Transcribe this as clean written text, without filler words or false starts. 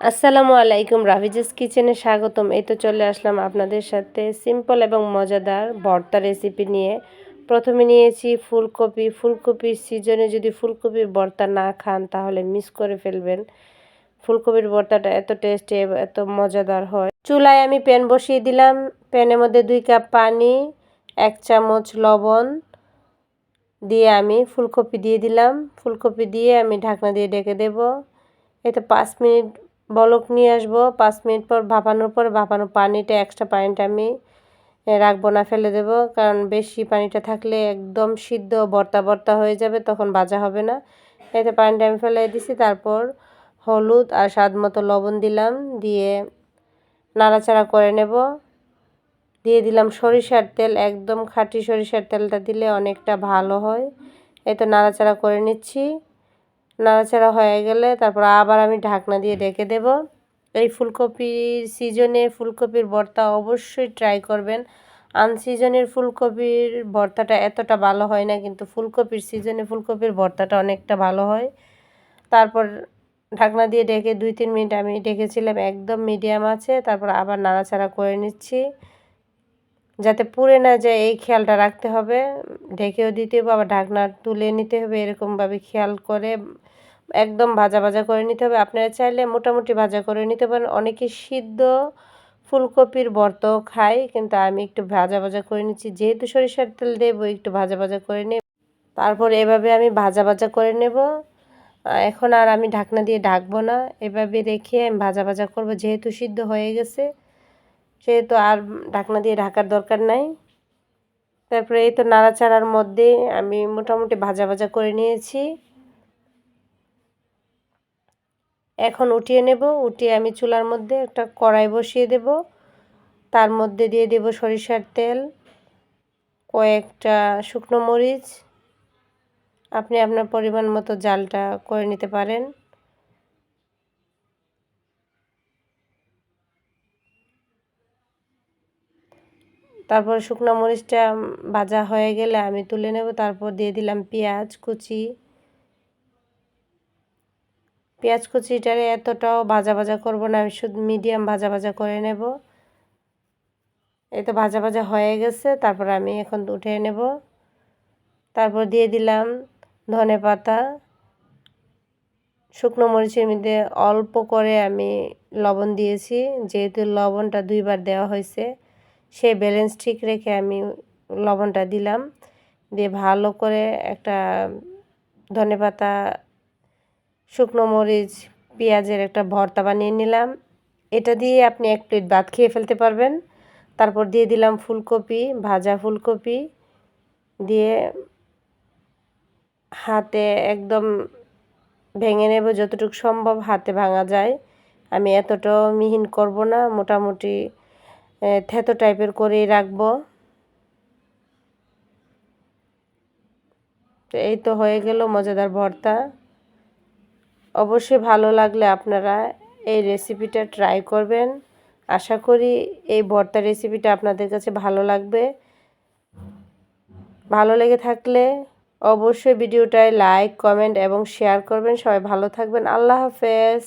আসসালামু আলাইকুম, রাভিজেস কিচেনে স্বাগতম। এই তো চলে আসলাম আপনাদের সাথে সিম্পল এবং মজাদার ভর্তা রেসিপি নিয়ে। প্রথমে নিয়েছি ফুলকপি। ফুলকপির সিজনে যদি ফুলকপির ভর্তা না খান তাহলে মিস করে ফেলবেন। ফুলকপির ভর্তাটা এত টেস্টি, এত মজাদার হয়। চুলায় আমি প্যান বসিয়ে দিলাম। প্যানের মধ্যে 2 কাপ পানি, 1 চামচ লবণ দিয়ে আমি ফুলকপি দিয়ে দিলাম। ফুলকপি দিয়ে আমি ঢাকনা দিয়ে ঢেকে দেব। এতে 5 মিনিট বলক নিয়ে আসবো। 5 মিনিট পর ভাপানোর পর ভাপানো পানিটা, এক্সট্রা পানিটা আমি রাখবো না, ফেলে দেব। কারণ বেশি পানিটা থাকলে একদম সিদ্ধ ভর্তা ভর্তা হয়ে যাবে, তখন ভাজা হবে না। এতে পানিটা আমি ফেলে দিছি। তারপর হলুদ আর স্বাদ মতো লবণ দিলাম, দিয়ে নাড়াচাড়া করে নেব। দিয়ে দিলাম সরিষার তেল, একদম খাঁটি সরিষার তেলটা দিলে অনেকটা ভালো হয়। এই তো নাড়াচাড়া করে নিচ্ছি। নাড়াচাড়া হয়ে গেলে তারপর আবার আমি ঢাকনা দিয়ে ঢেকে দেব। এই ফুলকপির সিজনে ফুলকপির ভর্তা অবশ্যই ট্রাই করবেন। আনসিজনের ফুলকপির ভর্তাটা এতটা ভালো হয় না, কিন্তু ফুলকপির সিজনে ফুলকপির ভর্তাটা অনেকটা ভালো হয়। তারপর ঢাকনা দিয়ে ঢেকে 2-3 মিনিট আমি ঢেকেছিলাম একদম মিডিয়াম আছে। তারপর আবার নাড়াচাড়া করে নিচ্ছি যাতে পুড়ে না যায়, এই খেয়ালটা রাখতে হবে। ঢেকেও দিতে হবে, আবার ঢাকনা তুলে নিতে হবে, এরকমভাবে খেয়াল করে একদম ভাজা ভাজা করে নিতে হবে। আপনারা চাইলে মোটামুটি ভাজা করে নিতে পারেন। অনেকে সিদ্ধ ফুলকপির ভর্তাও খায়, কিন্তু আমি একটু ভাজা ভাজা করে নিচ্ছি, যেহেতু সরিষার তেল দেবো একটু ভাজা ভাজা করে নেব। তারপর এভাবে আমি ভাজা ভাজা করে নেব। এখন আর আমি ঢাকনা দিয়ে ঢাকবো না, এভাবে রেখে আমি ভাজা ভাজা করব। যেহেতু সিদ্ধ হয়ে গেছে সেহেতু আর ঢাকনা দিয়ে ঢাকার দরকার নাই। তারপরে এই তো নাড়াচাড়ার মধ্যে আমি মোটামুটি ভাজা ভাজা করে নিয়েছি। এখন উঠিয়ে নেব। উঠিয়ে আমি চুলার মধ্যে একটা কড়াই বসিয়ে দেব। তার মধ্যে দিয়ে দেব সরিষার তেল, কয়েকটা শুকনো মরিচ। আপনি আপনার পরিমাণ মতো জালটা করে নিতে পারেন। তারপর শুকনো মরিচটা ভাজা হয়ে গেলে আমি তুলে নেব। তারপর দিয়ে দিলাম পেঁয়াজ কুচি। পেঁয়াজ কুচিটারে এতটাও ভাজা ভাজা করব না, আমি শুধু মিডিয়াম ভাজা ভাজা করে নেব। এই তো ভাজা ভাজা হয়ে গেছে। তারপর আমি এখন উঠে নেব। তারপর দিয়ে দিলাম ধনেপাতা। শুকনো মরিচের মধ্যে অল্প করে আমি লবণ দিয়েছি, যেহেতু লবণটা 2 বার দেওয়া হয়েছে, সেই ব্যালেন্স ঠিক রেখে আমি লবণটা দিলাম। দিয়ে ভালো করে একটা ধনেপাতা, শুকনো মরিচ, পেঁয়াজের একটা ভর্তা বানিয়ে নিলাম। এটা দিয়ে আপনি 1 প্লেট ভাত খেয়ে ফেলতে পারবেন। তারপর দিয়ে দিলাম ফুলকপি, ভাজা ফুলকপি দিয়ে হাতে একদম ভেঙে নেব যতটুকু সম্ভব হাতে ভাঙা যায়। আমি এতটাও মিহিন করব না, মোটামুটি থেতো টাইপের করেই রাখবো। তো এই তো হয়ে গেল মজাদার ভর্তা। অবশ্যই ভালো লাগলে আপনারা এই রেসিপিটা ট্রাই করবেন। আশা করি এই ভর্তা রেসিপিটা আপনাদের কাছে ভালো লাগবে। ভালো লেগে থাকলে অবশ্যই ভিডিওটায় লাইক, কমেন্ট এবং শেয়ার করবেন। সবাই ভালো থাকবেন। আল্লাহ হাফেজ।